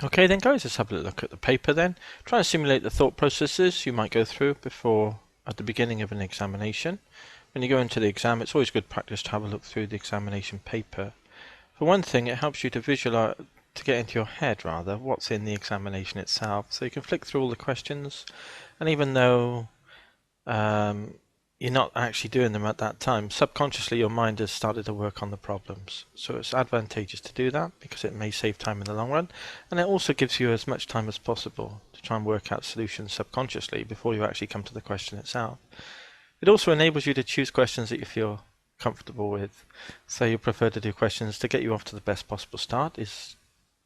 Okay then guys, let's have a look at the paper then. Try and simulate the thought processes you might go through at the beginning of an examination. When you go into the exam, it's always good practice to have a look through the examination paper. For one thing, it helps you to visualize, to get into your head rather, what's in the examination itself. So you can flick through all the questions, and even though you're not actually doing them at that time, subconsciously your mind has started to work on the problems. So it's advantageous to do that because it may save time in the long run, and it also gives you as much time as possible to try and work out solutions subconsciously before you actually come to the question itself. It also enables you to choose questions that you feel comfortable with. So you prefer to do questions to get you off to the best possible start is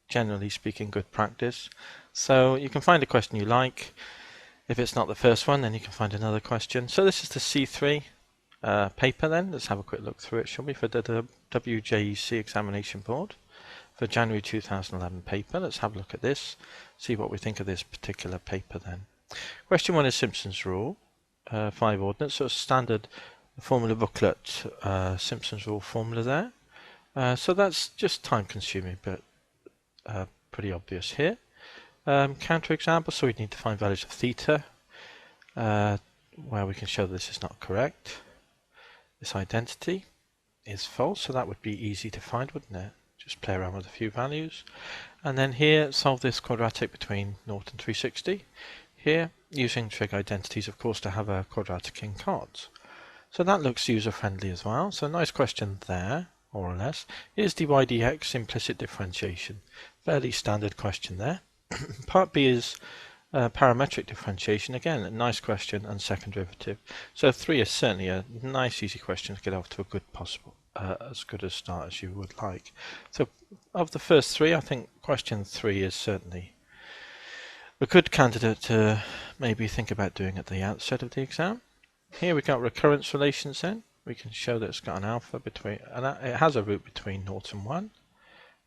generally speaking good practice. So you can find a question you like. If it's not the first one, then you can find another question. So this is the C3 paper then. Let's have a quick look through it, shall we, for the WJEC examination board for January 2011 paper. Let's have a look at this, see what we think of this particular paper then. Question 1 is Simpson's rule, 5 ordinates, so a standard formula booklet, Simpson's rule formula there. So that's just time consuming, but pretty obvious here. Counterexample, so we need to find values of theta, where we can show this is not correct. This identity is false, so that would be easy to find, wouldn't it? Just play around with a few values. And then here, solve this quadratic between 0 and 360. Here, using trig identities, of course, to have a quadratic in cards. So that looks user-friendly as well. So nice question there, more or less. Here's dy dx implicit differentiation. Fairly standard question there. Part B is parametric differentiation. Again, a nice question and second derivative. So 3 is certainly a nice easy question to get off to a good possible, as good a start as you would like. So of the first 3, I think question 3 is certainly a good candidate to maybe think about doing at the outset of the exam. Here we've got recurrence relations then. We can show that it's got an alpha between, and it has a root between 0 and 1.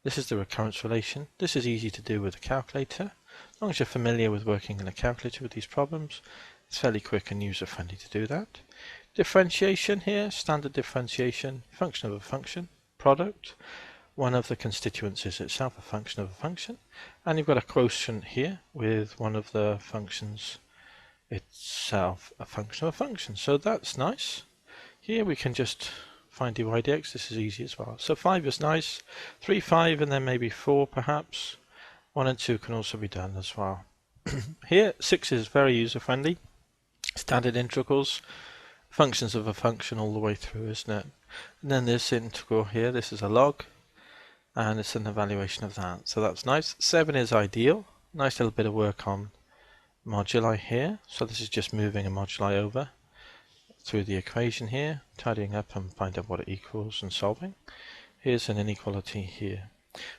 This is the recurrence relation. This is easy to do with a calculator. As long as you're familiar with working in a calculator with these problems, it's fairly quick and user-friendly to do that. Differentiation here, standard differentiation, function of a function, product. One of the constituents is itself a function of a function. And you've got a quotient here with one of the functions itself a function of a function. So that's nice. Here we can just find dy dx. This is easy as well. So 5 is nice. 3, 5, and then maybe 4 perhaps. 1 and 2 can also be done as well. Here 6 is very user-friendly. Standard integrals, functions of a function all the way through, isn't it? And then this integral here, this is a log, and it's an evaluation of that. So that's nice. 7 is ideal. Nice little bit of work on moduli here. So this is just moving a moduli over through the equation here, tidying up and find out what it equals and solving. Here's an inequality here.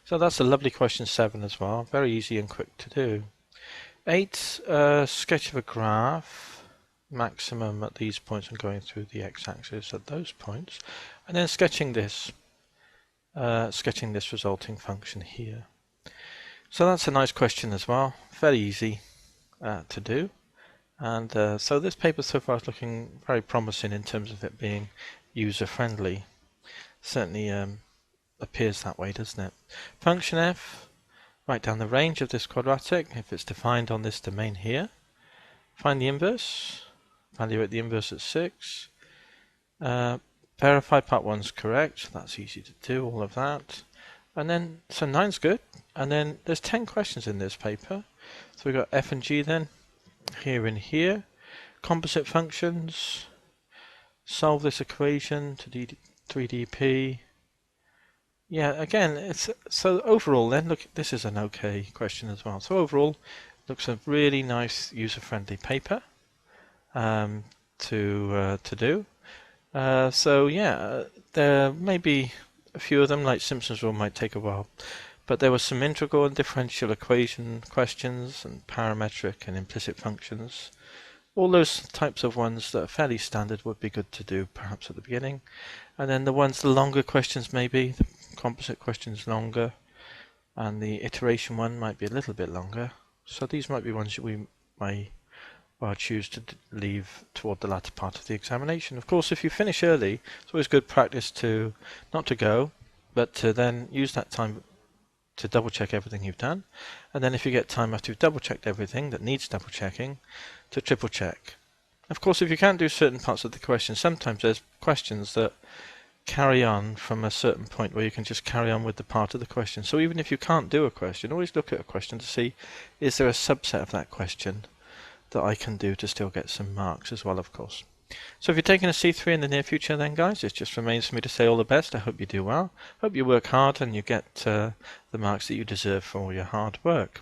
So that's a lovely question 7 as well. Very easy and quick to do. 8, sketch of a graph, maximum at these points and going through the x-axis at those points. And then sketching this resulting function here. So that's a nice question as well. Very easy to do. And so this paper so far is looking very promising in terms of it being user-friendly. Certainly appears that way, doesn't it? Function f, write down the range of this quadratic if it's defined on this domain here. Find the inverse, evaluate the inverse at 6. Verify part 1's correct, that's easy to do, all of that. And then, so 9's good, and then there's 10 questions in this paper. So we've got f and g then. Here and here, composite functions, solve this equation to 3dp. Yeah, again, it's so overall then, look, this is an okay question as well. So overall, it looks a really nice user-friendly paper to do. So yeah, there may be a few of them, like Simpson's rule might take a while. But there were some integral and differential equation questions and parametric and implicit functions. All those types of ones that are fairly standard would be good to do perhaps at the beginning. And then the longer questions maybe, the composite questions longer, and the iteration one might be a little bit longer. So these might be ones that we may well choose to leave toward the latter part of the examination. Of course, if you finish early, it's always good practice to not to go, but to then use that time to double check everything you've done, and then if you get time after you've double checked everything that needs double checking, to triple check. Of course, if you can't do certain parts of the question, sometimes there's questions that carry on from a certain point where you can just carry on with the part of the question. So even if you can't do a question, always look at a question to see, is there a subset of that question that I can do to still get some marks as well, of course. So if you're taking a C3 in the near future then, guys, it just remains for me to say all the best. I hope you do well. Hope you work hard and you get the marks that you deserve for all your hard work.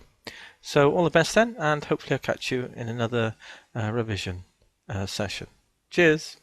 So all the best then, and hopefully I'll catch you in another revision session. Cheers!